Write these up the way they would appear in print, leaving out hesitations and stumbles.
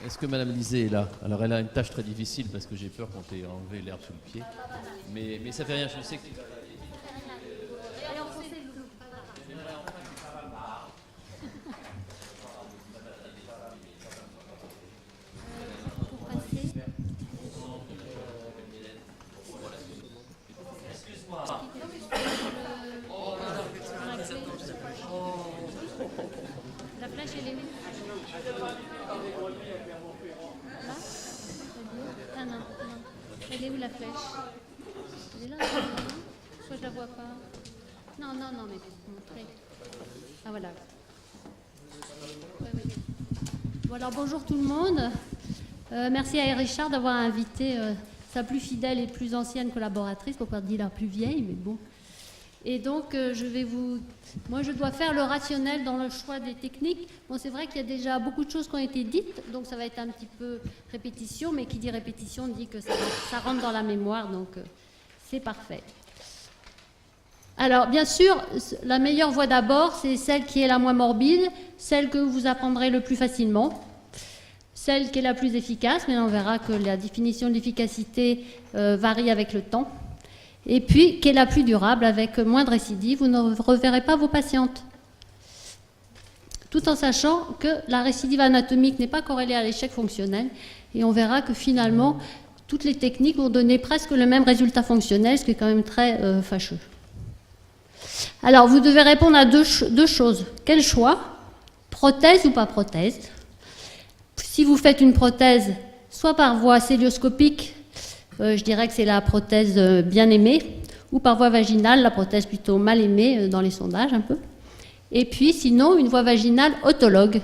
Est-ce que Madame Lisée est là? Alors elle a une tâche très difficile parce que j'ai peur qu'on t'ait enlevé l'herbe sous le pied. Mais ça fait rien, je sais que tu vas... La flèche, elle est où? Là? Ah non, non. Elle est où la flèche? Elle est là, non? Soit je la vois pas. Non, non, non, mais pour montrer. Ah voilà. Ouais, oui. Bon alors bonjour tout le monde. Merci à Richard d'avoir invité sa plus fidèle et plus ancienne collaboratrice, pour pas dire la plus vieille, mais bon. Et donc, moi, je dois faire le rationnel dans le choix des techniques. Bon, c'est vrai qu'il y a déjà beaucoup de choses qui ont été dites, donc ça va être un petit peu répétition, mais qui dit répétition dit que ça rentre dans la mémoire, donc c'est parfait. Alors, bien sûr, la meilleure voie d'abord, c'est celle qui est la moins morbide, celle que vous apprendrez le plus facilement, celle qui est la plus efficace, mais on verra que la définition de l'efficacité varie avec le temps. Et puis, qui est la plus durable, avec moins de récidives, vous ne reverrez pas vos patientes. Tout en sachant que la récidive anatomique n'est pas corrélée à l'échec fonctionnel, et on verra que finalement, toutes les techniques vont donner presque le même résultat fonctionnel, ce qui est quand même très fâcheux. Alors, vous devez répondre à deux choses. Quel choix? Prothèse ou pas prothèse? Si vous faites une prothèse, soit par voie cœlioscopique, je dirais que c'est la prothèse bien aimée, ou par voie vaginale, la prothèse plutôt mal aimée dans les sondages un peu. Et puis sinon, une voie vaginale autologue.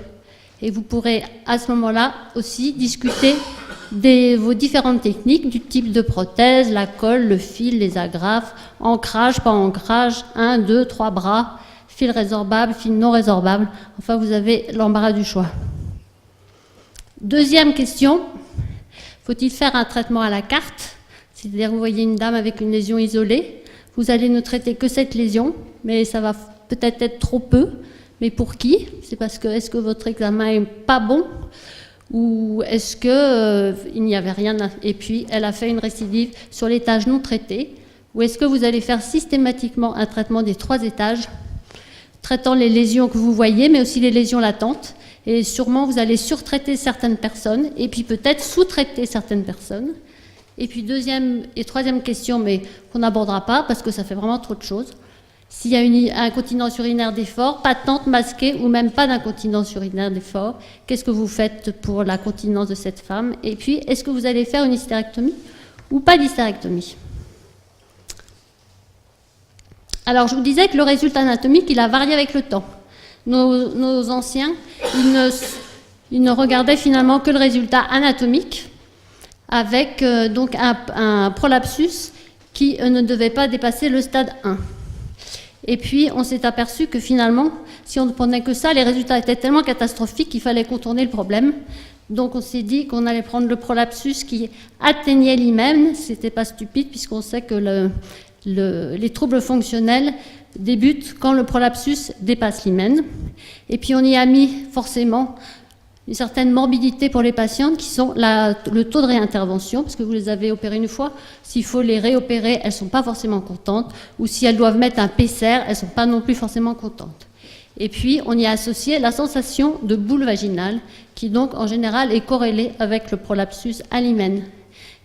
Et vous pourrez à ce moment-là aussi discuter vos différentes techniques, du type de prothèse, la colle, le fil, les agrafes, ancrage, pas ancrage, 1, 2, 3 bras, fil résorbable, fil non résorbable. Enfin, vous avez l'embarras du choix. Deuxième question. Faut-il faire un traitement à la carte? C'est-à-dire, vous voyez une dame avec une lésion isolée, vous allez ne traiter que cette lésion, mais ça va peut-être être trop peu. Mais pour qui? C'est parce que, est-ce que votre examen n'est pas bon? Ou est-ce qu'il n'y avait rien et puis elle a fait une récidive sur l'étage non traité? Ou est-ce que vous allez faire systématiquement un traitement des 3 étages, traitant les lésions que vous voyez, mais aussi les lésions latentes? Et sûrement, vous allez surtraiter certaines personnes, et puis peut-être sous-traiter certaines personnes. Et puis deuxième et troisième question, mais qu'on n'abordera pas, parce que ça fait vraiment trop de choses. S'il y a une incontinence urinaire d'effort, patente, masquée, ou même pas d'incontinence urinaire d'effort, qu'est-ce que vous faites pour la continence de cette femme? Et puis, est-ce que vous allez faire une hystérectomie ou pas d'hystérectomie? Alors, je vous disais que le résultat anatomique, il a varié avec le temps. Nos anciens, ils ne regardaient finalement que le résultat anatomique, avec donc un prolapsus qui ne devait pas dépasser le stade 1. Et puis, on s'est aperçu que finalement, si on ne prenait que ça, les résultats étaient tellement catastrophiques qu'il fallait contourner le problème. Donc, on s'est dit qu'on allait prendre le prolapsus qui atteignait l'hymen. C'était pas stupide, puisqu'on sait que les troubles fonctionnels débutent quand le prolapsus dépasse l'hymen. Et puis, on y a mis forcément une certaine morbidité pour les patientes qui sont le taux de réintervention, parce que vous les avez opérées une fois, s'il faut les réopérer, elles ne sont pas forcément contentes, ou si elles doivent mettre un PCR, elles ne sont pas non plus forcément contentes. Et puis, on y a associé la sensation de boule vaginale, qui donc en général est corrélée avec le prolapsus à l'hymen.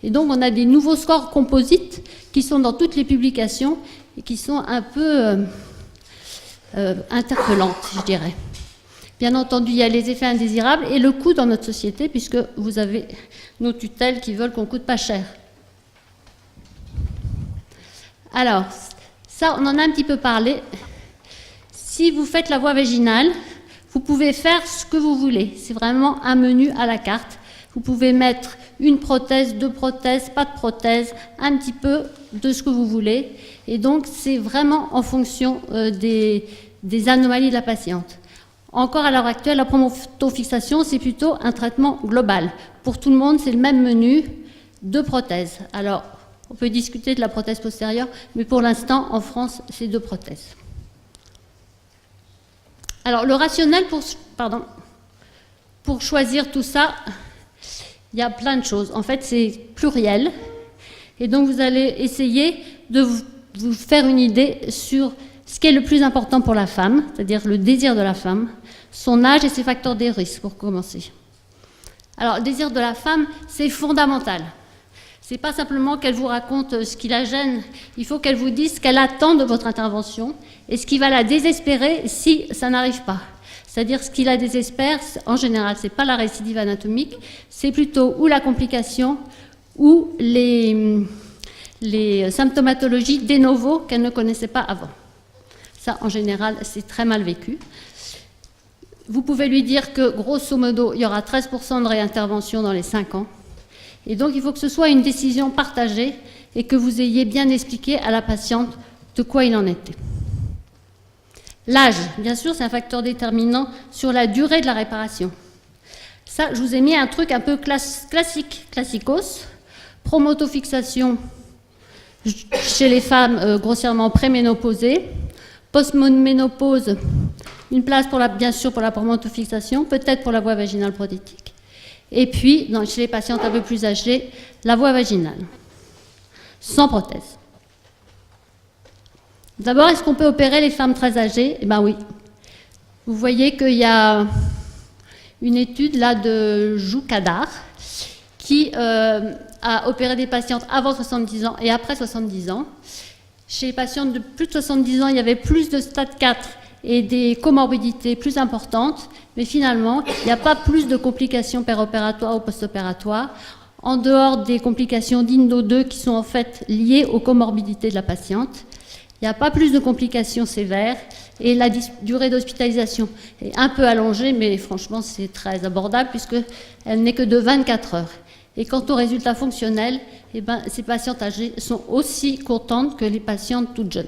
Et donc, on a des nouveaux scores composites qui sont dans toutes les publications et qui sont un peu interpellantes, je dirais. Bien entendu, il y a les effets indésirables et le coût dans notre société, puisque vous avez nos tutelles qui veulent qu'on ne coûte pas cher. Alors, ça, on en a un petit peu parlé. Si vous faites la voie vaginale, vous pouvez faire ce que vous voulez. C'est vraiment un menu à la carte. Vous pouvez mettre une prothèse, 2 prothèses, pas de prothèse, un petit peu de ce que vous voulez. Et donc, c'est vraiment en fonction des anomalies de la patiente. Encore à l'heure actuelle, la promotofixation, c'est plutôt un traitement global. Pour tout le monde, c'est le même menu, 2 prothèses. Alors, on peut discuter de la prothèse postérieure, mais pour l'instant, en France, c'est 2 prothèses. Alors, le rationnel pour choisir tout ça, il y a plein de choses. En fait, c'est pluriel. Et donc, vous allez essayer de vous faire une idée sur ce qui est le plus important pour la femme, c'est-à-dire le désir de la femme, son âge et ses facteurs des risques, pour commencer. Alors, le désir de la femme, c'est fondamental. Ce n'est pas simplement qu'elle vous raconte ce qui la gêne, il faut qu'elle vous dise ce qu'elle attend de votre intervention et ce qui va la désespérer si ça n'arrive pas. C'est-à-dire ce qui la désespère, en général, ce n'est pas la récidive anatomique, c'est plutôt ou la complication ou les symptomatologies de novo qu'elle ne connaissait pas avant. Ça, en général, c'est très mal vécu. Vous pouvez lui dire que, grosso modo, il y aura 13% de réintervention dans les 5 ans. Et donc, il faut que ce soit une décision partagée et que vous ayez bien expliqué à la patiente de quoi il en était. L'âge, bien sûr, c'est un facteur déterminant sur la durée de la réparation. Ça, je vous ai mis un truc un peu classicos, promotofixation chez les femmes grossièrement préménopausées, post-ménopause, une place bien sûr pour la promotofixation, peut-être pour la voie vaginale prothétique. Et puis, chez les patientes un peu plus âgées, la voie vaginale, sans prothèse. D'abord, est-ce qu'on peut opérer les femmes très âgées? Eh bien oui. Vous voyez qu'il y a une étude là de Joukadar qui a opéré des patientes avant 70 ans et après 70 ans. Chez les patientes de plus de 70 ans, il y avait plus de stade 4 et des comorbidités plus importantes, mais finalement, il n'y a pas plus de complications péropératoires ou post-opératoires, en dehors des complications d'Indo 2 qui sont en fait liées aux comorbidités de la patiente. Il n'y a pas plus de complications sévères et la durée d'hospitalisation est un peu allongée, mais franchement, c'est très abordable puisqu'elle n'est que de 24 heures. Et quant aux résultats fonctionnels, eh ben, ces patientes âgées sont aussi contentes que les patientes toutes jeunes.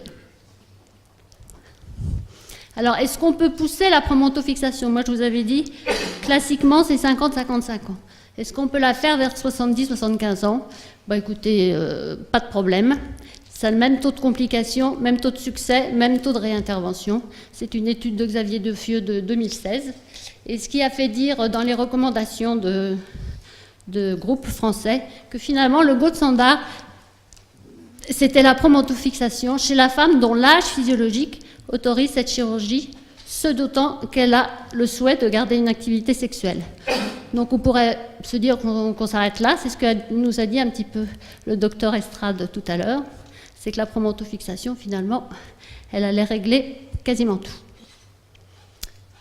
Alors, est-ce qu'on peut pousser la promotofixation? Moi, je vous avais dit, classiquement, c'est 50-55 ans. Est-ce qu'on peut la faire vers 70-75 ans? Bah, écoutez, pas de problème. Ça a le même taux de complications, même taux de succès, même taux de réintervention. C'est une étude de Xavier Defieux de 2016. Et ce qui a fait dire dans les recommandations de groupes français que finalement, le gold standard, c'était la promotofixation chez la femme dont l'âge physiologique autorise cette chirurgie, ce d'autant qu'elle a le souhait de garder une activité sexuelle. Donc on pourrait se dire qu'on s'arrête là, c'est ce que nous a dit un petit peu le docteur Estrade tout à l'heure, c'est que la promotofixation, finalement, elle allait régler quasiment tout.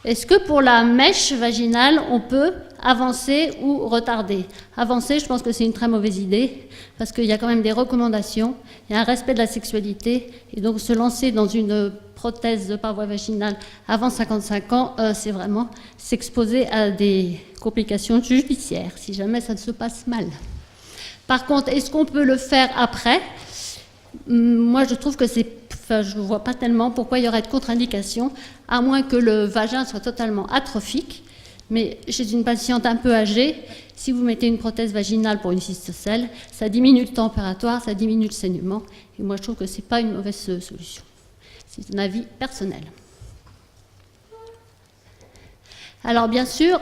Est-ce que pour la mèche vaginale, on peut avancer ou retarder? Avancer, je pense que c'est une très mauvaise idée, parce qu'il y a quand même des recommandations, il y a un respect de la sexualité, et donc se lancer dans une prothèse par voie vaginale avant 55 ans, c'est vraiment s'exposer à des complications judiciaires, si jamais ça ne se passe mal. Par contre, est-ce qu'on peut le faire après? Moi, je trouve que je ne vois pas tellement pourquoi il y aurait de contre-indication, à moins que le vagin soit totalement atrophique. Mais chez une patiente un peu âgée, si vous mettez une prothèse vaginale pour une cystocèle, ça diminue le temps opératoire, ça diminue le saignement. Et moi, je trouve que ce n'est pas une mauvaise solution. C'est un avis personnel. Alors, bien sûr,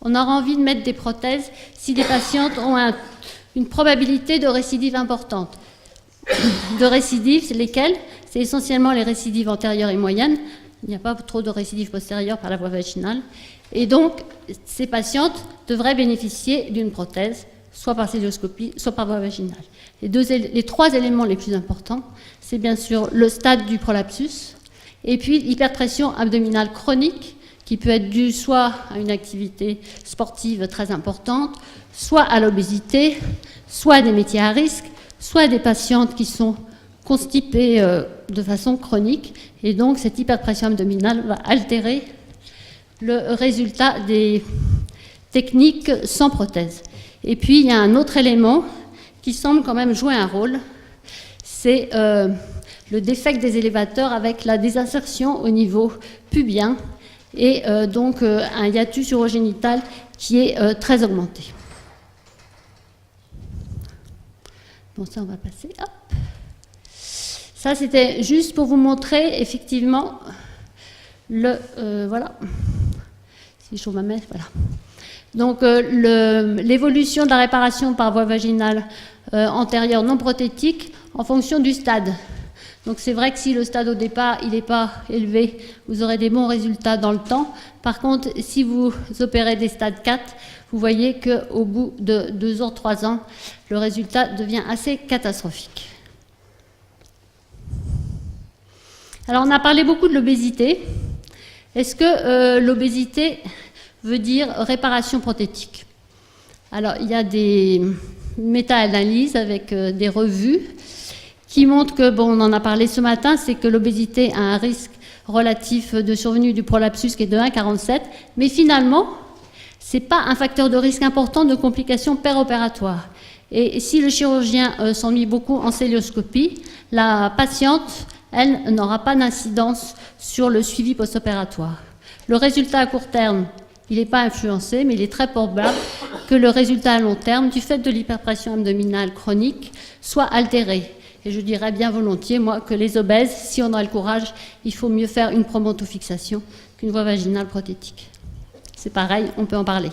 on aura envie de mettre des prothèses si les patientes ont une probabilité de récidive importante. De récidives, c'est lesquelles? C'est essentiellement les récidives antérieures et moyennes. Il n'y a pas trop de récidives postérieures par la voie vaginale. Et donc, ces patientes devraient bénéficier d'une prothèse, soit par célioscopie, soit par voie vaginale. Les 3 éléments les plus importants, c'est bien sûr le stade du prolapsus, et puis l'hyperpression abdominale chronique, qui peut être due soit à une activité sportive très importante, soit à l'obésité, soit à des métiers à risque, soit à des patientes qui sont constipées de façon chronique, et donc cette hyperpression abdominale va altérer le résultat des techniques sans prothèse. Et puis il y a un autre élément qui semble quand même jouer un rôle, c'est le défect des élévateurs avec la désinsertion au niveau pubien et donc un hiatus urogénital qui est très augmenté. Bon, ça, on va passer. Hop. Ça, c'était juste pour vous montrer, effectivement, voilà. Si je trouve ma main, voilà. Donc l'évolution de la réparation par voie vaginale antérieure non prothétique en fonction du stade. Donc c'est vrai que si le stade au départ il n'est pas élevé, vous aurez des bons résultats dans le temps. Par contre, si vous opérez des stades 4, vous voyez qu'au bout de 2 ans, 3 ans, le résultat devient assez catastrophique. Alors on a parlé beaucoup de l'obésité. Est-ce que l'obésité veut dire réparation prothétique? Alors il y a des méta-analyses avec des revues qui montrent que, bon, on en a parlé ce matin, c'est que l'obésité a un risque relatif de survenue du prolapsus qui est de 1,47, mais finalement, ce n'est pas un facteur de risque important de complications péropératoires. Et si le chirurgien s'ennuie beaucoup en cœlioscopie, la patiente, elle, n'aura pas d'incidence sur le suivi post-opératoire. Le résultat à court terme, il n'est pas influencé, mais il est très probable que le résultat à long terme, du fait de l'hyperpression abdominale chronique, soit altéré. Et je dirais bien volontiers, moi, que les obèses, si on a le courage, il faut mieux faire une promontofixation qu'une voie vaginale prothétique. C'est pareil, on peut en parler.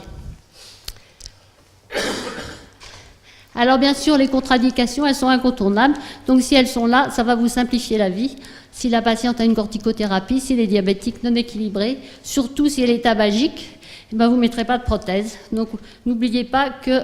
Alors bien sûr, les contre-indications, elles sont incontournables. Donc si elles sont là, ça va vous simplifier la vie. Si la patiente a une corticothérapie, si elle est diabétique non équilibrée, surtout si elle est tabagique, eh ben, vous ne mettrez pas de prothèse. Donc n'oubliez pas que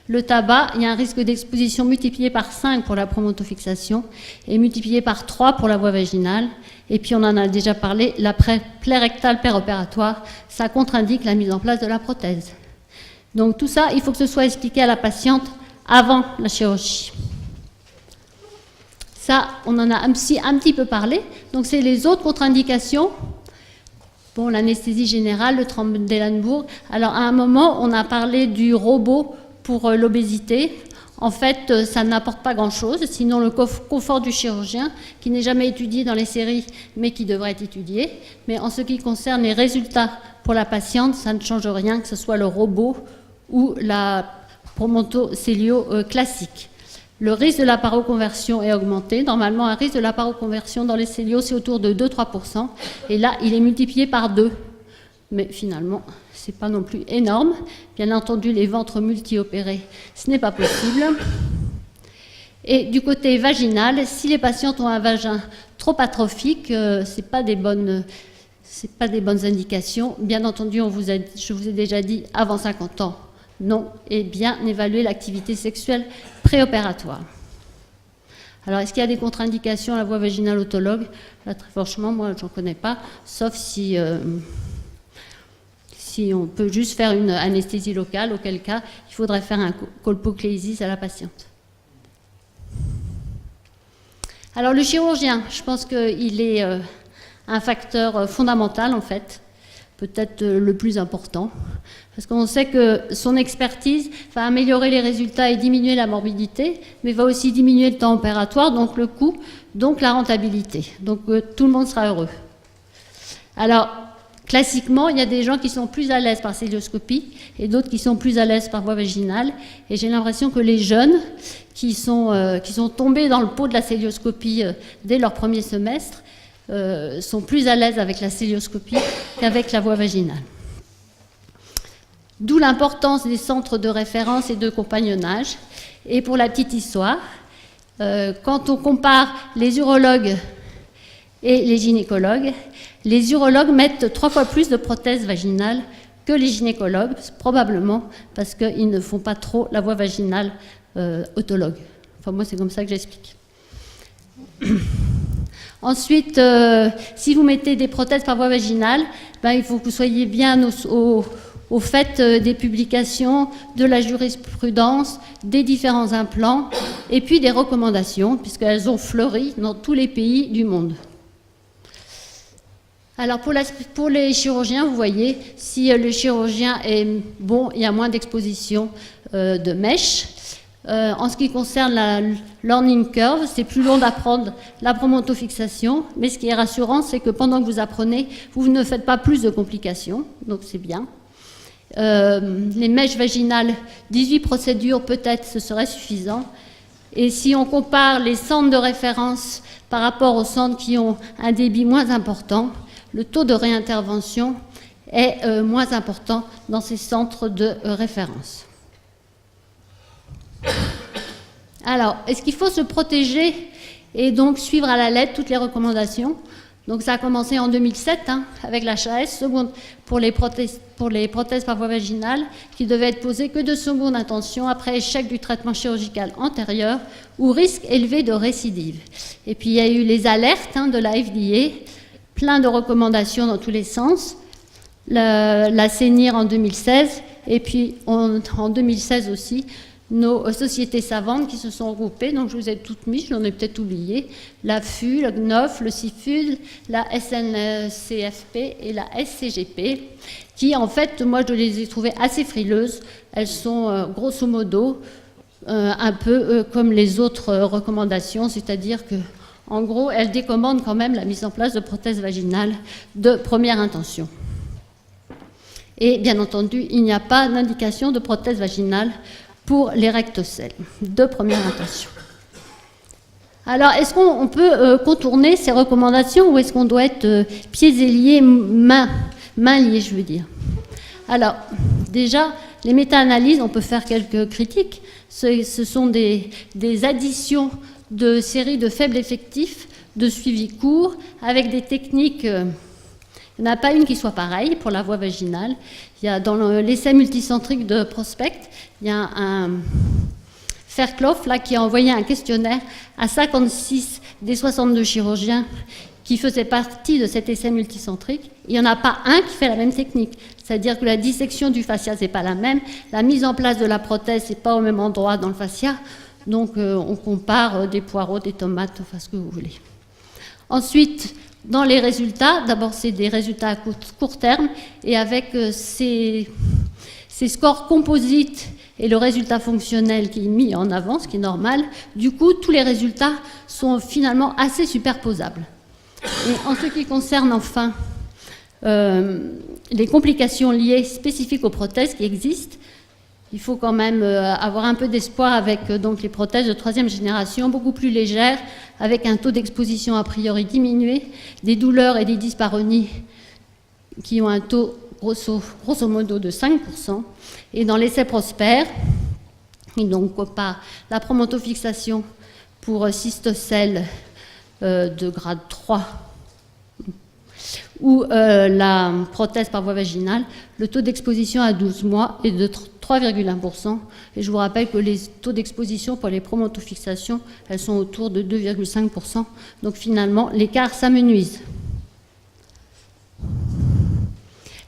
le tabac, il y a un risque d'exposition multiplié par 5 pour la promontofixation et multiplié par 3 pour la voie vaginale. Et puis on en a déjà parlé, la plaie rectale péropératoire, ça contre-indique la mise en place de la prothèse. Donc tout ça, il faut que ce soit expliqué à la patiente avant la chirurgie. Ça, on en a un petit peu parlé. Donc c'est les autres contre-indications. Bon, l'anesthésie générale, le Trendelenburg. Alors à un moment, on a parlé du robot pour l'obésité. En fait, ça n'apporte pas grand-chose, sinon le confort du chirurgien, qui n'est jamais étudié dans les séries, mais qui devrait être étudié. Mais en ce qui concerne les résultats pour la patiente, ça ne change rien, que ce soit le robot ou la promontocélio classique. Le risque de la paroconversion est augmenté. Normalement, un risque de la paroconversion dans les célios, c'est autour de 2-3%. Et là, il est multiplié par 2. Mais finalement, ce n'est pas non plus énorme. Bien entendu, les ventres multi-opérés, ce n'est pas possible. Et du côté vaginal, si les patientes ont un vagin trop atrophique, ce n'est pas des bonnes indications. Bien entendu, je vous ai déjà dit, avant 50 ans, non. Et bien évaluer l'activité sexuelle préopératoire. Alors, est-ce qu'il y a des contre-indications à la voie vaginale autologue? Là, très franchement, moi, je n'en connais pas, sauf si on peut juste faire une anesthésie locale, auquel cas, il faudrait faire un colpocléisis à la patiente. Alors, le chirurgien, je pense qu'il est un facteur fondamental, en fait, peut-être le plus important, parce qu'on sait que son expertise va améliorer les résultats et diminuer la morbidité, mais va aussi diminuer le temps opératoire, donc le coût, donc la rentabilité. Donc tout le monde sera heureux. Alors, classiquement, il y a des gens qui sont plus à l'aise par cœlioscopie et d'autres qui sont plus à l'aise par voie vaginale. Et j'ai l'impression que les jeunes qui sont tombés dans le pot de la cœlioscopie dès leur premier semestre sont plus à l'aise avec la cœlioscopie qu'avec la voie vaginale. D'où l'importance des centres de référence et de compagnonnage. Et pour la petite histoire, quand on compare les urologues et les gynécologues mettent 3 fois plus de prothèses vaginales que les gynécologues, probablement parce qu'ils ne font pas trop la voie vaginale autologue. Enfin, moi, c'est comme ça que j'explique. Ensuite, si vous mettez des prothèses par voie vaginale, ben, il faut que vous soyez bien au fait des publications, de la jurisprudence, des différents implants, et puis des recommandations, puisqu'elles ont fleuri dans tous les pays du monde. Alors pour les chirurgiens, vous voyez, si le chirurgien est bon, il y a moins d'exposition de mèches. En ce qui concerne la learning curve, c'est plus long d'apprendre la promontofixation, mais ce qui est rassurant, c'est que pendant que vous apprenez, vous ne faites pas plus de complications, donc c'est bien. Les mèches vaginales, 18 procédures, peut-être ce serait suffisant. Et si on compare les centres de référence par rapport aux centres qui ont un débit moins important, le taux de réintervention est moins important dans ces centres de référence. Alors, est-ce qu'il faut se protéger et donc suivre à la lettre toutes les recommandations? Donc ça a commencé en 2007 avec l'HAS, pour les prothèses par voie vaginale, qui devaient être posées que de seconde intention après échec du traitement chirurgical antérieur ou risque élevé de récidive. Et puis il y a eu les alertes de la FDA, plein de recommandations dans tous les sens, la CENIR en 2016, et puis en 2016 aussi, nos sociétés savantes qui se sont regroupées, donc je vous ai toutes mises, j'en ai peut-être oublié, la FU, le GNOF, le CIFUD, la SNCFP et la SCGP, qui en fait, moi je les ai trouvées assez frileuses. Elles sont grosso modo un peu comme les autres recommandations, c'est-à-dire que en gros, elles décommandent quand même la mise en place de prothèses vaginales de première intention. Et bien entendu, il n'y a pas d'indication de prothèse vaginale pour les rectocèles de première intention. Alors, est-ce qu'on peut contourner ces recommandations ou est-ce qu'on doit être pieds et liés, mains liées, je veux dire? Alors, déjà, les méta-analyses, on peut faire quelques critiques. Ce sont des additions de séries de faibles effectifs, de suivi court, avec des techniques... il n'y en a pas une qui soit pareille pour la voie vaginale. Il y a dans l'essai multicentrique de Prospect, il y a un Fairclough là, qui a envoyé un questionnaire à 56 des 62 chirurgiens qui faisaient partie de cet essai multicentrique. Il n'y en a pas un qui fait la même technique. C'est-à-dire que la dissection du fascia, ce n'est pas la même. La mise en place de la prothèse, ce n'est pas au même endroit dans le fascia. Donc, on compare des poireaux, des tomates, enfin ce que vous voulez. Ensuite, dans les résultats, d'abord c'est des résultats à court terme, et avec ces scores composites et le résultat fonctionnel qui est mis en avant, ce qui est normal, du coup tous les résultats sont finalement assez superposables. Et en ce qui concerne enfin les complications liées spécifiques aux prothèses qui existent, il faut quand même avoir un peu d'espoir avec donc les prothèses de troisième génération, beaucoup plus légères, avec un taux d'exposition a priori diminué, des douleurs et des dyspareunies qui ont un taux grosso modo de 5%. Et dans l'essai Prosper, et donc compare la promontofixation pour cystocèle de grade 3 ou la prothèse par voie vaginale, le taux d'exposition à 12 mois est de 3,1%. Et je vous rappelle que les taux d'exposition pour les promontofixations, elles sont autour de 2,5%. Donc finalement, l'écart s'amenuise.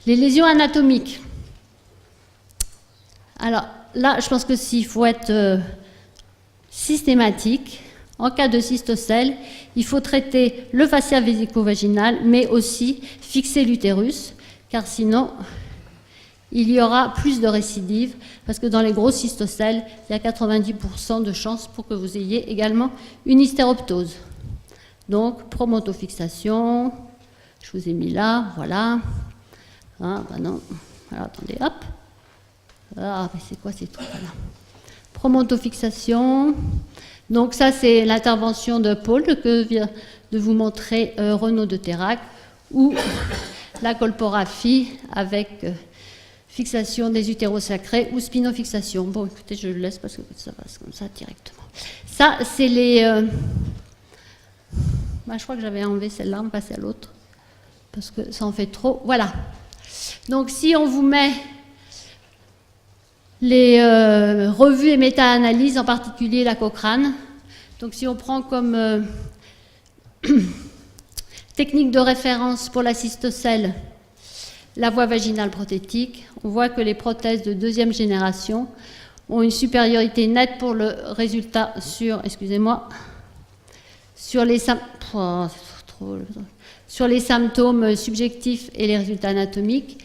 Les lésions anatomiques. Alors là, je pense que s'il faut être systématique, en cas de cystocèle, il faut traiter le fascia vésico-vaginal, mais aussi fixer l'utérus, car sinon, il y aura plus de récidives, parce que dans les gros cystocèles, il y a 90% de chances pour que vous ayez également une hystéroptose. Donc, promontofixation, je vous ai mis là, voilà. Ah, ben non. Alors, attendez, hop. Ah, mais c'est quoi ces trucs-là? Promontofixation. Donc ça, c'est l'intervention de Paul que vient de vous montrer Renaud de Terrac, ou la colpographie avec fixation des utérosacrés ou spinofixation. Bon, écoutez, je le laisse parce que ça passe comme ça directement. Ça, c'est les... je crois que j'avais enlevé celle-là, on passe à l'autre, parce que ça en fait trop. Voilà. Donc si on vous met les revues et méta-analyses, en particulier la Cochrane. Donc si on prend comme technique de référence pour la cystocèle la voie vaginale prothétique, on voit que les prothèses de deuxième génération ont une supériorité nette pour le résultat sur, sur les symptômes subjectifs et les résultats anatomiques,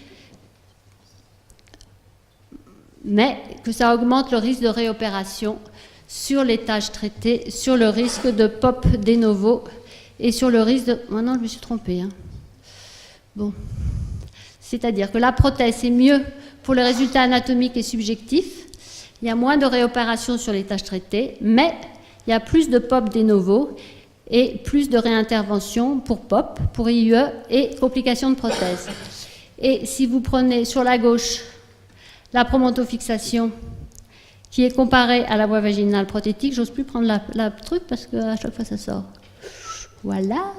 mais que ça augmente le risque de réopération sur les tâches traitées, sur le risque de pop de novo et sur le risque de... Oh non, je me suis trompée. Bon. C'est-à-dire que la prothèse est mieux pour les résultats anatomiques et subjectifs, il y a moins de réopération sur les tâches traitées, mais il y a plus de pop de novo et plus de réintervention pour pop, pour IUE et complications de prothèse. Et si vous prenez sur la gauche la promontofixation qui est comparée à la voie vaginale prothétique, j'ose plus prendre la truc parce qu'à chaque fois ça sort. Voilà.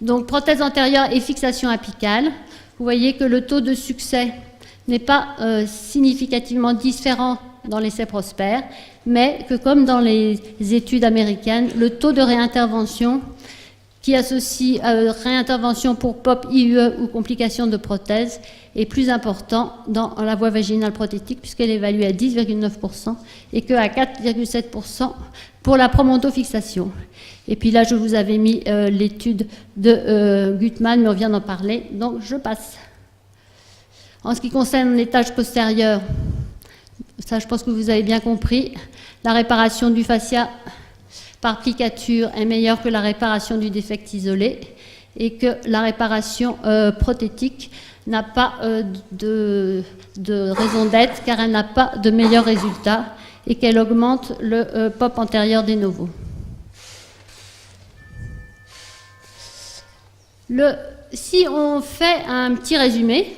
Donc prothèse antérieure et fixation apicale. Vous voyez que le taux de succès n'est pas significativement différent dans l'essai Prosper, mais que comme dans les études américaines, le taux de réintervention qui associe réintervention pour POP, IUE ou complications de prothèse est plus important dans la voie vaginale prothétique puisqu'elle est évaluée à 10,9% et qu'à 4,7% pour la promontofixation. Et puis là, je vous avais mis l'étude de Gutmann, mais on vient d'en parler, donc je passe. En ce qui concerne les tâches postérieures, ça je pense que vous avez bien compris, la réparation du fascia par plicature est meilleure que la réparation du défect isolé et que la réparation prothétique n'a pas de raison d'être car elle n'a pas de meilleurs résultats et qu'elle augmente le POP antérieur des novos. Si on fait un petit résumé,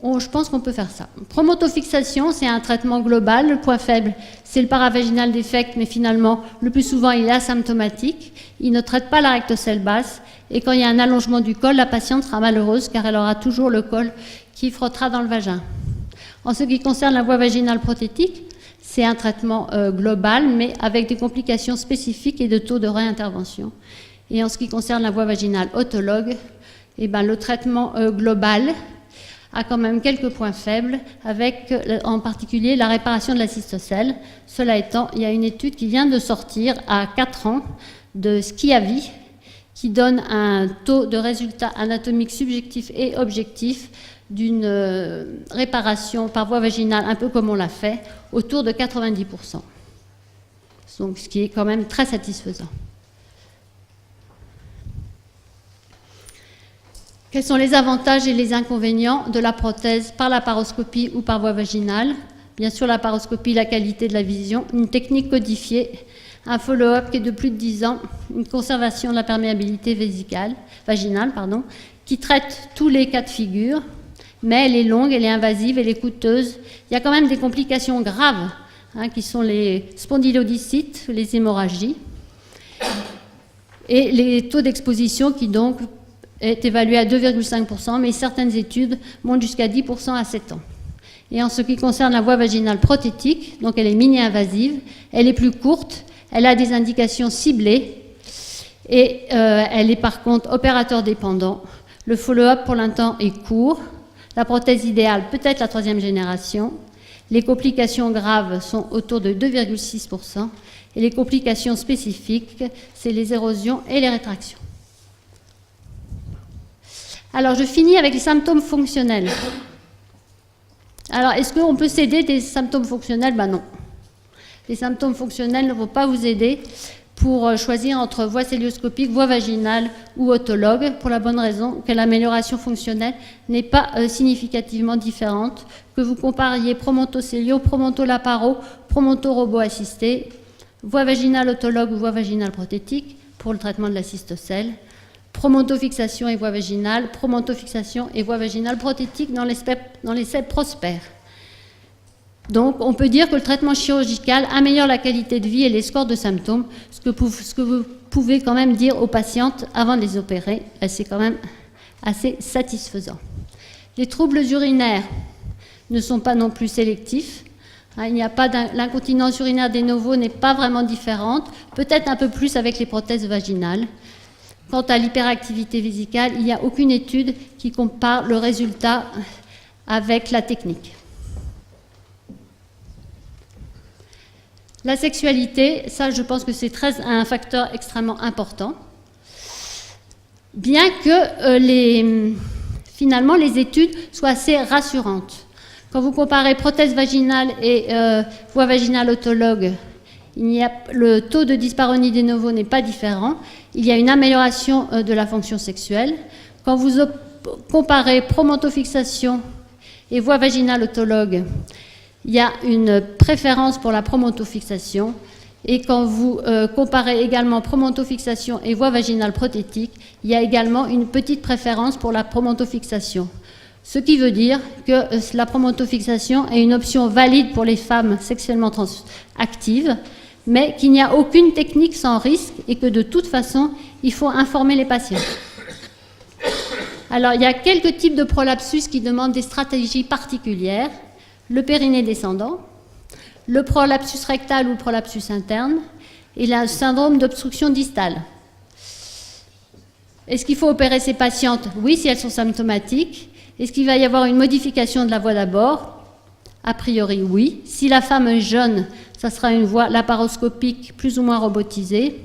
je pense qu'on peut faire ça. Promontofixation, c'est un traitement global. Le point faible, c'est le paravaginal défect, mais finalement, le plus souvent, il est asymptomatique. Il ne traite pas la rectocèle basse. Et quand il y a un allongement du col, la patiente sera malheureuse car elle aura toujours le col qui frottera dans le vagin. En ce qui concerne la voie vaginale prothétique, c'est un traitement global, mais avec des complications spécifiques et de taux de réintervention. Et en ce qui concerne la voie vaginale autologue, le traitement global a quand même quelques points faibles, avec en particulier la réparation de la cystocèle. Cela étant, il y a une étude qui vient de sortir à 4 ans de Schiavi, qui donne un taux de résultat anatomique subjectif et objectif d'une réparation par voie vaginale, un peu comme on l'a fait, autour de 90%. Donc, ce qui est quand même très satisfaisant. Quels sont les avantages et les inconvénients de la prothèse par la paroscopie ou par voie vaginale? Bien sûr, la paroscopie, la qualité de la vision, une technique codifiée, un follow-up qui est de plus de 10 ans, une conservation de la perméabilité vaginale, qui traite tous les cas de figure, mais elle est longue, elle est invasive, elle est coûteuse. Il y a quand même des complications graves, qui sont les spondylodystites, les hémorragies, et les taux d'exposition qui donc est évalué à 2,5%, mais certaines études montent jusqu'à 10% à 7 ans. Et en ce qui concerne la voie vaginale prothétique, donc elle est mini-invasive, elle est plus courte, elle a des indications ciblées, et elle est par contre opérateur dépendant. Le follow-up pour l'instant est court, la prothèse idéale peut être la 3e génération, les complications graves sont autour de 2,6%, et les complications spécifiques, c'est les érosions et les rétractions. Alors, je finis avec les symptômes fonctionnels. Alors, est-ce qu'on peut s'aider des symptômes fonctionnels? Non. Les symptômes fonctionnels ne vont pas vous aider pour choisir entre voie célioscopique, voie vaginale ou autologue, pour la bonne raison que l'amélioration fonctionnelle n'est pas significativement différente, que vous compariez promonto-célio, promonto-laparo, promonto-robot assisté, voie vaginale autologue ou voie vaginale prothétique pour le traitement de la cystocèle, promontofixation et voie vaginale, promontofixation et voie vaginale prothétique dans l'essai Prosper. Donc, on peut dire que le traitement chirurgical améliore la qualité de vie et les scores de symptômes, ce que vous pouvez quand même dire aux patientes avant de les opérer. C'est quand même assez satisfaisant. Les troubles urinaires ne sont pas non plus sélectifs. Il n'y a pas l'incontinence urinaire des novos n'est pas vraiment différente, peut-être un peu plus avec les prothèses vaginales. Quant à l'hyperactivité vésicale, il n'y a aucune étude qui compare le résultat avec la technique. La sexualité, ça je pense que c'est un facteur extrêmement important. Bien que finalement les études soient assez rassurantes. Quand vous comparez prothèse vaginale et voie vaginale autologue, le taux de dysparonie des novos n'est pas différent. Il y a une amélioration de la fonction sexuelle. Quand vous comparez promontofixation et voie vaginale autologue, il y a une préférence pour la promontofixation Et quand vous comparez également promontofixation et voie vaginale prothétique, il y a également une petite préférence pour la promontofixation. Ce qui veut dire que la promontofixation est une option valide pour les femmes sexuellement actives, mais qu'il n'y a aucune technique sans risque et que de toute façon, il faut informer les patients. Alors, il y a quelques types de prolapsus qui demandent des stratégies particulières. Le périnée descendant, le prolapsus rectal ou le prolapsus interne, et le syndrome d'obstruction distale. Est-ce qu'il faut opérer ces patientes? Oui, si elles sont symptomatiques. Est-ce qu'il va y avoir une modification de la voie d'abord? A priori, oui. Si la femme est jeune, ça sera une voie laparoscopique plus ou moins robotisée.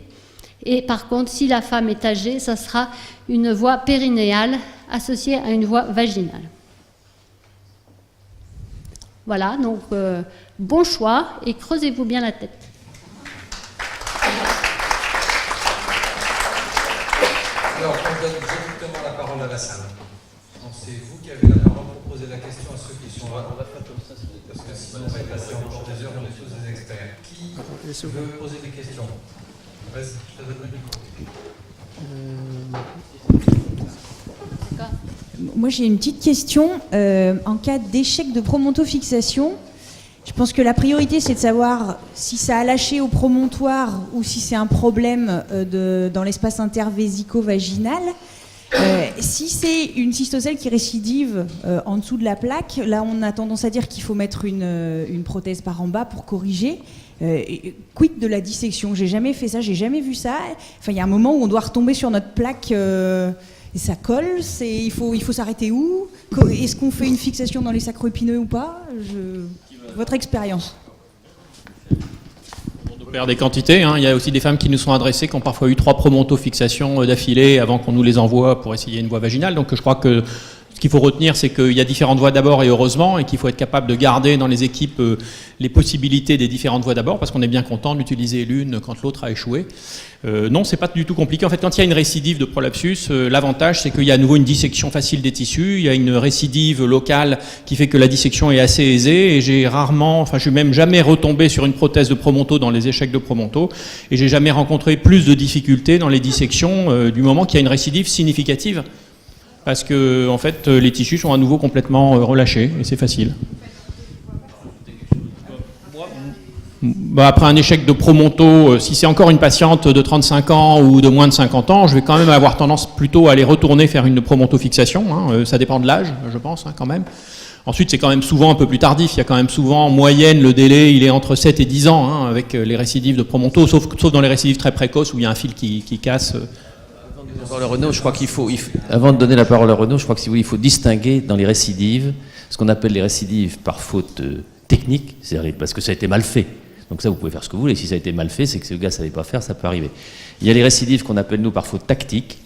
Et par contre, si la femme est âgée, ça sera une voie périnéale associée à une voie vaginale. Voilà, donc bon choix et creusez-vous bien la tête. Alors, on donne directement la parole à la salle. C'est vous qui avez la parole pour poser la question à ceux qui sont là. On va faire comme ça, parce que sinon on va y passer encore des heures, on est tous des experts. Qui veut poser des questions? Vas-y, je te donne le micro. Moi, j'ai une petite question. En cas d'échec de promontofixation, je pense que la priorité, c'est de savoir si ça a lâché au promontoire ou si c'est un problème dans l'espace intervésico-vaginal. Si c'est une cystocèle qui récidive en dessous de la plaque, là, on a tendance à dire qu'il faut mettre une prothèse par en bas pour corriger. Quid de la dissection? J'ai jamais fait ça, j'ai jamais vu ça. Enfin, il y a un moment où on doit retomber sur notre plaque... Et ça colle, il faut s'arrêter où? Est-ce qu'on fait une fixation dans les sacro-épineux ou pas? Votre expérience. On opère des quantités, hein. Il y a aussi des femmes qui nous sont adressées qui ont parfois eu 3 promontofixations d'affilée avant qu'on nous les envoie pour essayer une voie vaginale. Donc je crois que ce qu'il faut retenir, c'est qu'il y a différentes voies d'abord et heureusement, et qu'il faut être capable de garder dans les équipes les possibilités des différentes voies d'abord, parce qu'on est bien content d'utiliser l'une quand l'autre a échoué. Non, c'est pas du tout compliqué. En fait, quand il y a une récidive de prolapsus, l'avantage, c'est qu'il y a à nouveau une dissection facile des tissus, il y a une récidive locale qui fait que la dissection est assez aisée, et je suis même jamais retombé sur une prothèse de promonto dans les échecs de promonto, et j'ai jamais rencontré plus de difficultés dans les dissections du moment qu'il y a une récidive significative. Parce que en fait, les tissus sont à nouveau complètement relâchés et c'est facile. Après un échec de promonto, si c'est encore une patiente de 35 ans ou de moins de 50 ans, je vais quand même avoir tendance plutôt à aller retourner faire une promontofixation. Hein. Ça dépend de l'âge, je pense, hein, quand même. Ensuite, c'est quand même souvent un peu plus tardif. Il y a quand même souvent, en moyenne, le délai, il est entre 7 et 10 ans hein, avec les récidives de promonto, sauf dans les récidives très précoces où il y a un fil qui casse. Renaud, je crois avant de donner la parole à Renaud, je crois que si vous voulez, il faut distinguer dans les récidives ce qu'on appelle les récidives par faute technique, c'est-à-dire parce que ça a été mal fait. Donc ça, vous pouvez faire ce que vous voulez. Si ça a été mal fait, c'est que ce gars ne savait pas faire, ça peut arriver. Il y a les récidives qu'on appelle, nous, par faute tactique.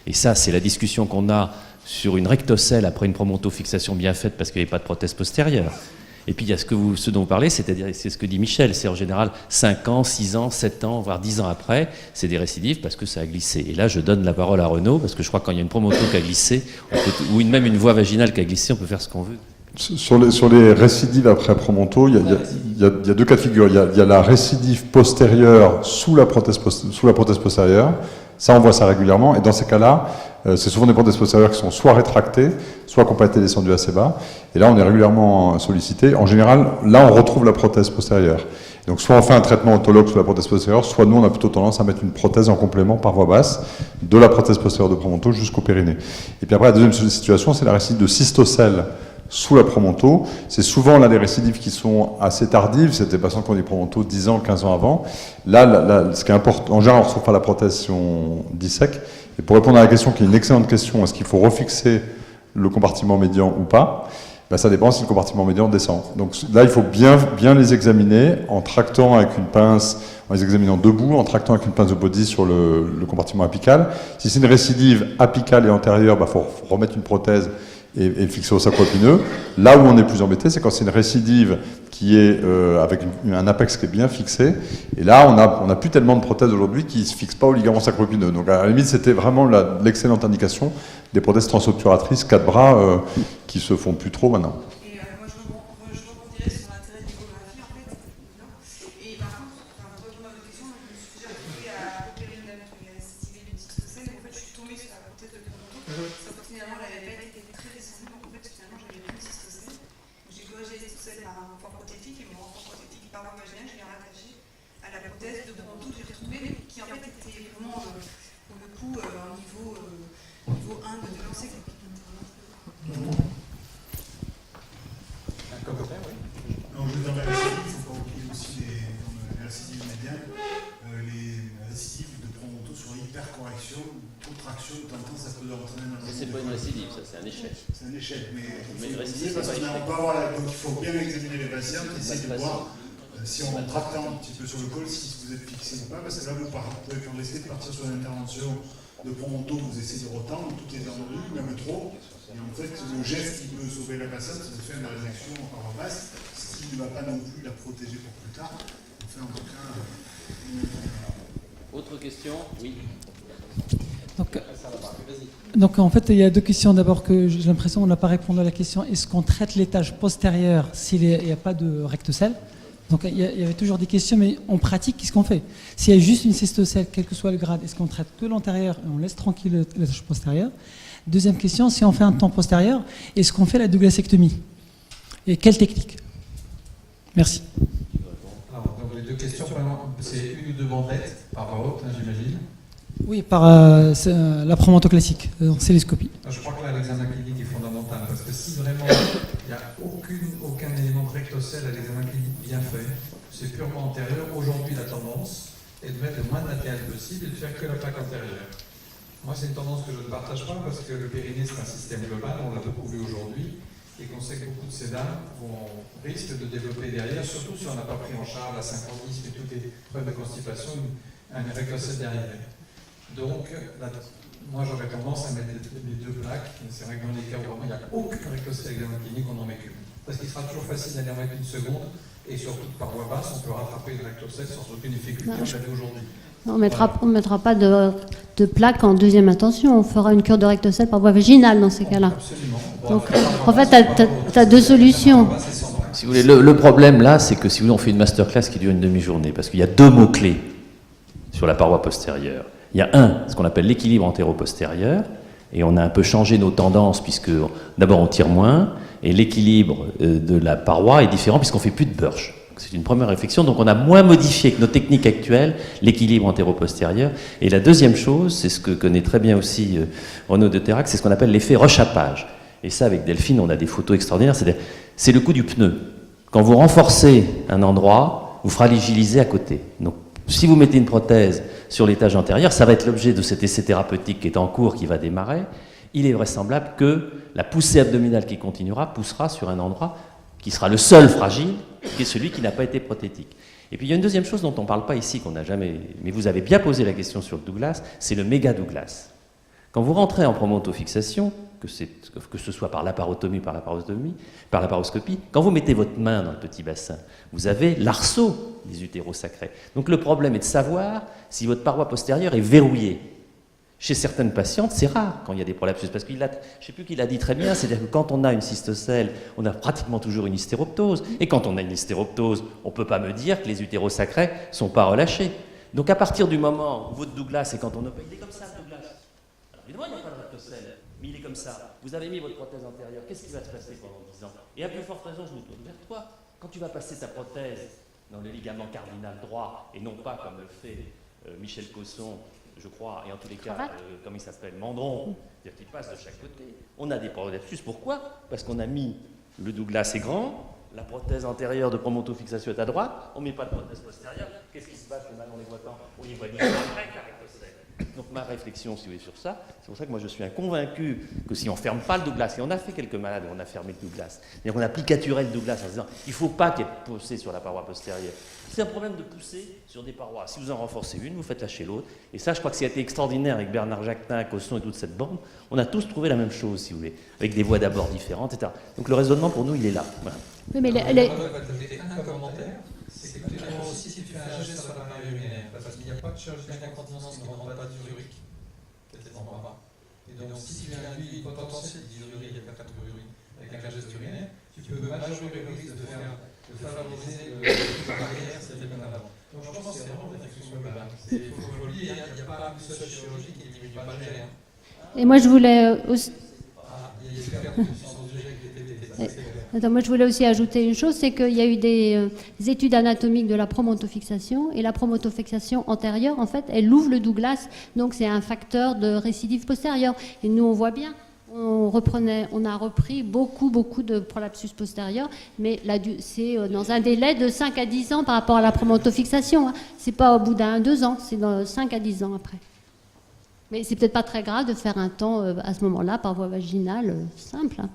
Et ça, c'est la discussion qu'on a sur une rectocèle après une promontofixation bien faite parce qu'il n'y avait pas de prothèse postérieure. Et puis il y a ce dont vous parlez, c'est-à-dire, c'est ce que dit Michel, c'est en général 5 ans, 6 ans, 7 ans, voire 10 ans après, c'est des récidives parce que ça a glissé. Et là, je donne la parole à Renaud, parce que je crois que quand il y a une promonto qui a glissé, ou même une voie vaginale qui a glissé, on peut faire ce qu'on veut. Sur les récidives après promonto, il y a 2 cas de figure. Il y a la récidive postérieure sous la prothèse postérieure. Ça, on voit ça régulièrement. Et dans ces cas-là, c'est souvent des prothèses postérieures qui sont soit rétractées, soit qui n'ont pas été descendues assez bas. Et là, on est régulièrement sollicité. En général, là, on retrouve la prothèse postérieure. Donc, soit on fait un traitement autologue sur la prothèse postérieure, soit nous, on a plutôt tendance à mettre une prothèse en complément par voie basse, de la prothèse postérieure de promonto jusqu'au périnée. Et puis après, la deuxième situation, c'est la récidive de cystocèle sous la promonto. C'est souvent là des récidives qui sont assez tardives. C'est des patients qui ont des promontos 10 ans, 15 ans avant. Là, ce qui est important, en général, on ne retrouve pas la prothèse si on dissèque. Et pour répondre à la question, qui est une excellente question, est-ce qu'il faut refixer le compartiment médian ou pas? Ça dépend si le compartiment médian descend. Donc là, il faut bien les examiner en tractant avec une pince, en les examinant debout, en tractant avec une pince de body sur le compartiment apical. Si c'est une récidive apicale et antérieure, il faut remettre une prothèse et fixer au sacro-épineux. Là où on est plus embêté, c'est quand c'est une récidive qui est avec un apex qui est bien fixé. Et là, on n'a plus tellement de prothèses aujourd'hui qui ne se fixent pas au ligament sacro-épineux. Donc à la limite, c'était vraiment l'excellente indication des prothèses transobturatrices 4 bras qui se font plus trop maintenant. Et moi, je rebondirais sur l'intérêt de l'échographie, en fait. Et par contre, pour répondre à votre renfort prothétique, et mon renfort prothétique parovaginal, je l'ai rattaché à la prothèse de Bronto que j'ai retrouvée, qui en fait était vraiment, pour le coup, un niveau 1 de lancer. Non, je veux dire, la récidive, il ne faut pas oublier aussi les récidives médianes. Les récidives de promonto sur hypercorrection, trop de traction, de temps en temps, ça peut entraîner un. C'est pas une récidive, ça, c'est un échec. C'est un échec, mais Mais une récidive, parce c'est pas qu'on peut avoir donc il faut bien examiner les patients, essayer de voir si on traite un petit peu sur le col, si vous êtes fixé ou pas, parce que là, vous pouvez risquer de partir sur une intervention de promonto, vous essayez de retendre, tout est tendu, même trop. Et en fait, le geste qui peut sauver la patiente, c'est de faire une réaction en basse, ce qui ne va pas non plus la protéger pour plus tard. Enfin, en tout cas. Autre question? Oui. Donc en fait, il y a deux questions. D'abord, que j'ai l'impression qu'on n'a pas répondu à la question est-ce qu'on traite l'étage postérieur s'il n'y a pas de rectocèle? Donc il y avait toujours des questions, mais en pratique, qu'est-ce qu'on fait? S'il y a juste une cystocèle, quel que soit le grade, est-ce qu'on traite que l'antérieur et on laisse tranquille l'étage postérieur? Deuxième question, si on fait un temps postérieur, est-ce qu'on fait la douglasectomie? Et quelle technique? Merci. Alors, donc les deux questions, c'est une ou deux bandelettes par voie haute, j'imagine. Oui, par la promonto classique, en célescopie. Je crois que là, l'examen clinique est fondamental, parce que si vraiment il n'y a aucun élément de rectocèle à l'examen clinique bien fait, c'est purement antérieur. Aujourd'hui, la tendance est de mettre le moins de matériel possible et de faire que la plaque antérieure. Moi, c'est une tendance que je ne partage pas, parce que le périnée, c'est un système global, on l'a beaucoup vu aujourd'hui, et qu'on sait que beaucoup de ces dames risquent de développer derrière, surtout si on n'a pas pris en charge la synchronisme et toutes les problèmes de constipation, un rectocèle derrière. Donc, moi j'aurais tendance à mettre les deux plaques, mais c'est vrai que dans les cas où vraiment il n'y a aucun rectocèle examen clinique, on n'en met qu'une. Parce qu'il sera toujours facile d'aller en mettre une seconde, et surtout par voie basse, on peut rattraper le rectocèle sans aucune difficulté, on l'a vu aujourd'hui. On ne mettra pas de plaque en deuxième intention, on fera une cure de rectocèle par voie vaginale dans ces cas-là. Absolument. Donc, en fait, tu as deux solutions. Si vous voulez, le problème là, c'est que si vous voulez, on fait une masterclass qui dure une demi-journée, parce qu'il y a deux mots-clés sur la paroi postérieure. Il y a ce qu'on appelle l'équilibre antéro-postérieur, et on a un peu changé nos tendances, puisque d'abord on tire moins, et l'équilibre de la paroi est différent, puisqu'on ne fait plus de Burch. C'est une première réflexion, donc on a moins modifié que nos techniques actuelles l'équilibre antéro-postérieur. Et la deuxième chose, c'est ce que connaît très bien aussi Renaud de Terrac, c'est ce qu'on appelle l'effet rechappage. Et ça, avec Delphine, on a des photos extraordinaires, c'est le coup du pneu. Quand vous renforcez un endroit, vous fragilisez à côté. Donc, si vous mettez une prothèse sur l'étage antérieur, ça va être l'objet de cet essai thérapeutique qui est en cours, qui va démarrer. Il est vraisemblable que la poussée abdominale qui continuera poussera sur un endroit qui sera le seul fragile, qui est celui qui n'a pas été prothétique. Et puis il y a une deuxième chose dont on ne parle pas ici, qu'on n'a jamais... Mais vous avez bien posé la question sur le Douglas, c'est le méga Douglas. Quand vous rentrez en promontofixation, que ce soit par l'aparotomie, par la paroscopie, quand vous mettez votre main dans le petit bassin, vous avez l'arceau des utérosacrés. Donc le problème est de savoir si votre paroi postérieure est verrouillée. Chez certaines patientes, c'est rare quand il y a des prolapsus, parce qu'il a, je ne sais plus qui l'a dit très bien, c'est-à-dire que quand on a une cystocèle, on a pratiquement toujours une hystéroptose, et quand on a une hystéroptose, on ne peut pas me dire que les utérosacrés ne sont pas relâchés. Donc à partir du moment où votre Douglas, c'est quand on opère, il est comme ça le Douglas. Alors évidemment, il n'y a pas de rectocèle, mais il est comme ça. Vous avez mis votre prothèse antérieure, qu'est-ce qui va se passer pendant 10 ans? Et à plus forte raison, je me tourne vers toi. Quand tu vas passer ta prothèse dans le ligament cardinal droit, et non pas comme le fait Michel Cosson, je crois, et en tous les cas, comme il s'appelle, Mandron, c'est-à-dire qu'il passe de chaque côté. On a des prolapsus. Pourquoi? Parce qu'on a mis le Douglas est grand, la prothèse antérieure de promontofixation est à droite, on ne met pas de prothèse postérieure. Qu'est-ce qui se passe? Les malades, on les voit quand on y voit bien après la rectocèle. Donc ma réflexion, si vous voulez, sur ça, c'est pour ça que moi je suis convaincu que si on ne ferme pas le Douglas, et on a fait quelques malades où on a fermé le Douglas, c'est-à-dire qu'on a picaturé le Douglas en disant il ne faut pas qu'il y ait poussé sur la paroi postérieure. C'est un problème de pousser sur des parois. Si vous en renforcez une, vous faites lâcher l'autre. Et ça, je crois que ce qui a été extraordinaire avec Bernard Jacquetin, Cosson et toute cette bande, on a tous trouvé la même chose, si vous voulez, avec des voies d'abord différentes, etc. Donc le raisonnement pour nous, il est là. Voilà. Oui, mais un commentaire, c'est que aussi si tu fais un geste sur l'appareil urinaire, parce qu'il n'y a pas de chirurgie d'incontinence qui ne rend pas d'ururie. Peut-être en pas. Et donc si tu induis une potentiel d'ururie, il y a pas d'ururie, avec un geste urinaire, tu peux majorer le risque de favoriser la barrière, c'est-à-dire bien avant. Donc je pense que c'est vraiment une réflexion globale. Il faut le dire, il n'y a pas une seule chirurgie qui diminue pas le gène. Et moi je voulais aussi... Il y a des pertes de puissance de jet qui étaient Attends, moi je voulais aussi ajouter une chose, c'est qu'il y a eu des études anatomiques de la promontofixation, et la promontofixation antérieure, en fait, elle ouvre le Douglas, donc c'est un facteur de récidive postérieure. Et nous, on voit bien, on a repris beaucoup de prolapsus postérieurs, mais c'est dans un délai de 5 à 10 ans par rapport à la promontofixation. Hein. C'est pas au bout d'1-2 ans, c'est dans 5 à 10 ans après. Mais c'est peut-être pas très grave de faire un temps à ce moment-là par voie vaginale simple. Hein.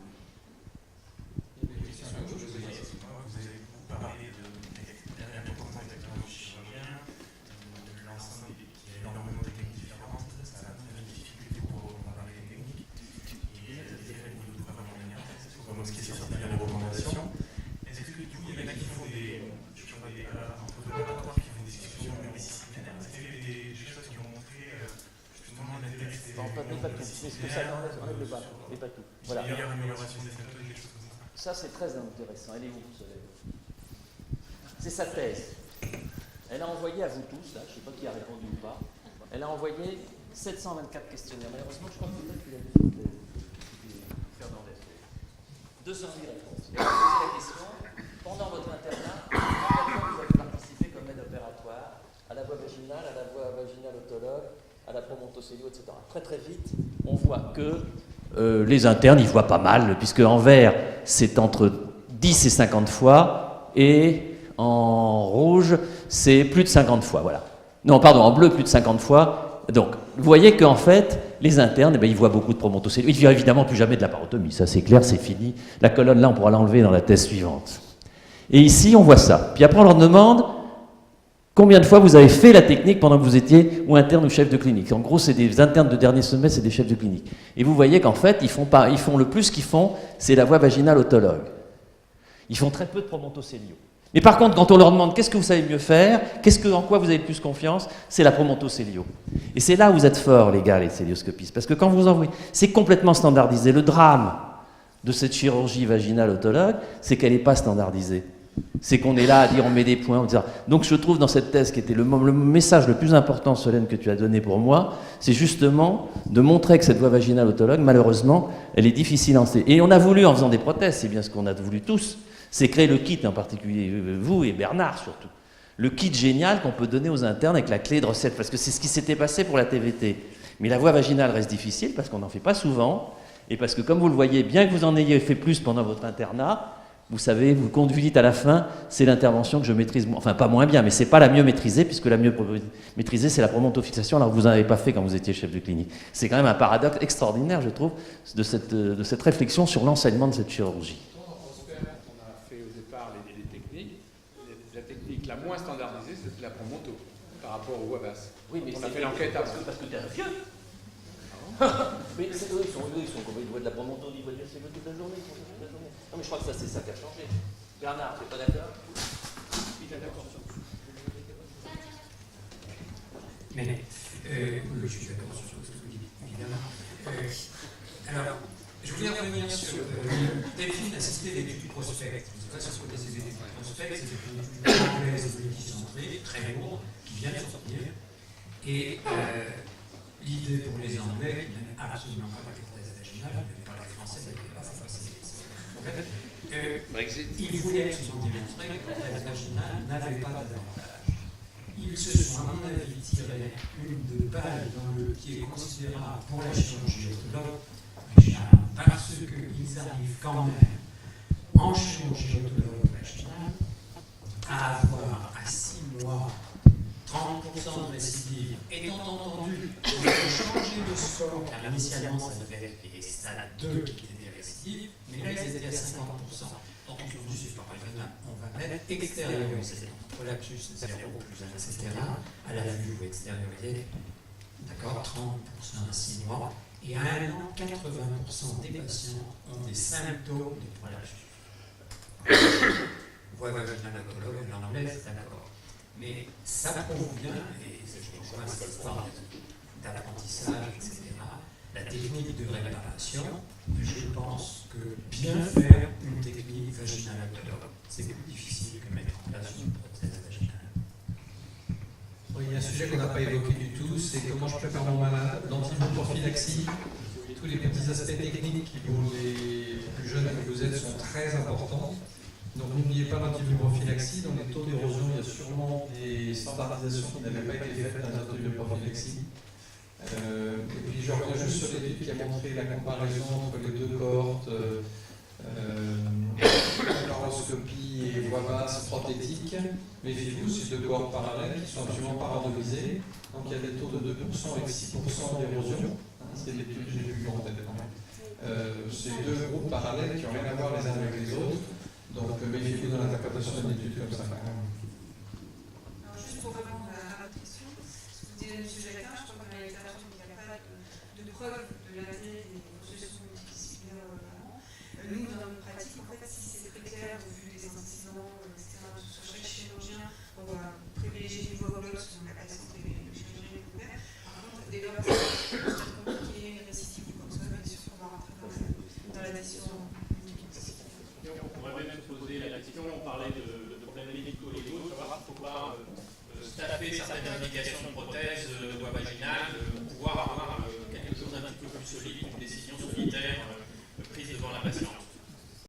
Voilà. Ça, c'est très intéressant. Elle est où? C'est sa thèse. Elle a envoyé à vous tous, là, je ne sais pas qui a répondu ou pas, elle a envoyé 724 questionnaires. Malheureusement, je crois que peut-être qu'il a dit Fernandez. 210 réponses. Elle a posé la question, pendant votre internat, combien de fois vous avez participé comme aide opératoire à la voie vaginale, à la voie vaginale autologue, à la promontocélio, etc. Très très vite, on voit que les internes, ils voient pas mal, puisque en vert, c'est entre 10 et 50 fois, et en rouge, c'est plus de 50 fois, voilà. Non, pardon, en bleu, plus de 50 fois. Donc, vous voyez qu'en fait, les internes, ils voient beaucoup de promontocélio. Ils ne voient évidemment plus jamais de la parotomie, ça c'est clair, c'est fini. La colonne, là, on pourra l'enlever dans la thèse suivante. Et ici, on voit ça. Puis après, on leur demande combien de fois vous avez fait la technique pendant que vous étiez ou interne ou chef de clinique. En gros, c'est des internes de dernier semestre, c'est des chefs de clinique. Et vous voyez qu'en fait, ils font le plus qu'ils font, c'est la voie vaginale autologue. Ils font très peu de promontocélio. Mais par contre, quand on leur demande qu'est-ce que vous savez mieux faire, en quoi vous avez le plus confiance, c'est la promontocélio. Et c'est là où vous êtes forts, les gars, les célioscopistes. Parce que quand vous envoyez, c'est complètement standardisé. Le drame de cette chirurgie vaginale autologue, c'est qu'elle n'est pas standardisée. C'est qu'on est là à dire on met des points, on dit ça. Donc je trouve dans cette thèse qui était le message le plus important, Solène, que tu as donné pour moi, c'est justement de montrer que cette voie vaginale autologue, malheureusement, elle est difficile à enseigner. Et on a voulu, en faisant des prothèses, c'est bien ce qu'on a voulu tous, c'est créer le kit, en particulier vous et Bernard surtout. Le kit génial qu'on peut donner aux internes avec la clé de recette, parce que c'est ce qui s'était passé pour la TVT. Mais la voie vaginale reste difficile parce qu'on n'en fait pas souvent, et parce que comme vous le voyez, bien que vous en ayez fait plus pendant votre internat, vous savez, vous conduisez à la fin, c'est l'intervention que je maîtrise, enfin pas moins bien, mais c'est pas la mieux maîtrisée, puisque la mieux maîtrisée, c'est la promontofixation, alors que vous n'en avez pas fait quand vous étiez chef de clinique. C'est quand même un paradoxe extraordinaire, je trouve, de cette réflexion sur l'enseignement de cette chirurgie. On a fait au départ les techniques. La technique la moins standardisée, c'était la promonto, par rapport au WABAS. Oui, mais on a fait l'enquête avant. Parce que tu es un vieux. Mais c'est eux, ils sont ils voient de la promonto, ils voient de la toute la journée. Non, mais je crois que ça, c'est ça qui a changé. Bernard, tu n'es pas d'accord? Il est d'accord sur tout. Mais, oui, je suis d'accord sur ce que vous dites, évidemment. Alors, je voulais revenir sur Delphine assistée d'études prospect. Je ne sais pas si vous connaissez ces études prospect, c'est des études anglaises multicentrées, très lourdes, qui viennent de sortir. Et l'idée pour les Anglais, qui n'aiment absolument pas la prothèse vaginale, mais pas la française, elle n'est pas facile. Ils voulaient se démontrer que la prothèse vaginale n'avait pas d'avantage. Ils se sont, à mon avis, tiré une balle dans le pied considérable pour la chirurgie autologue vaginale, parce qu'ils arrivent quand même, en chirurgie autologue vaginale, à avoir à 6 mois 30% de récidive, étant entendu qu'on peut changer de score, car initialement ça devait être les stades 2 qui étaient des récidives, mais là ils étaient à 50%. Donc on se dit, c'est pas grave, on va mettre extérioriser, prolapsus 0 plus 1, etc., à la vue ou extériorisé, d'accord, 30% à 6 mois, et à 1 an, 80% des patients ont des symptômes de prolapsus. Voie vaginale autologue, en anglais, c'est d'accord. Mais ça prouve bien, et je rejoins cette histoire d'apprentissage, etc., la technique de réparation, je pense que bien faire une technique vaginale autologue, c'est plus difficile que mettre en place une prothèse vaginale. Oui, il y a un sujet qu'on n'a pas évoqué du tout, c'est comment je prépare mon malade, l'antibioprophylaxie, tous les petits aspects techniques qui, pour les plus jeunes que vous êtes, sont très importants. Donc n'oubliez pas l'antibrophylaxie. Dans les taux d'érosion, il y a sûrement des standardisations qui n'avaient pas été faites dans l'antibrophylaxie. Et puis je reviens juste sur l'étude qui a montré la comparaison entre les deux cohortes, laparoscopie et voie basse prothétique. Méfiez-vous, c'est deux cohortes parallèles qui sont absolument pas randomisées. Donc il y a des taux de 2% avec 6% d'érosion. C'est l'étude que j'ai vue en tête. C'est deux groupes parallèles qui n'ont rien à voir les uns avec les autres. Donc méfiez-vous dans l'interprétation d'une étude comme ça. Alors, juste pour répondre à votre question, vous dites M. Jacquin, je crois qu'on a la littérature qu'il n'y a pas de preuve de l'intérêt des processus multidisciplinaires vraiment. Nous, dans notre pratique, en fait, si c'est très clair, au vu des antécédents, etc., sur chaque chirurgien, on va privilégier les voies blocs, parce qu'on n'a pas de santé, le chirurgien est ouvert. Par contre, dès lors que c'est compliqué, une récidive ou comme ça, bien sûr, on va rentrer dans la décision. On pourrait même poser la question, on parlait de problèmes médico-légaux, savoir qu'il ne faut pas staffer certaines indications de prothèses de voie vaginale pour pouvoir avoir quelque chose d'un petit peu plus solide, une décision solitaire prise devant la patiente.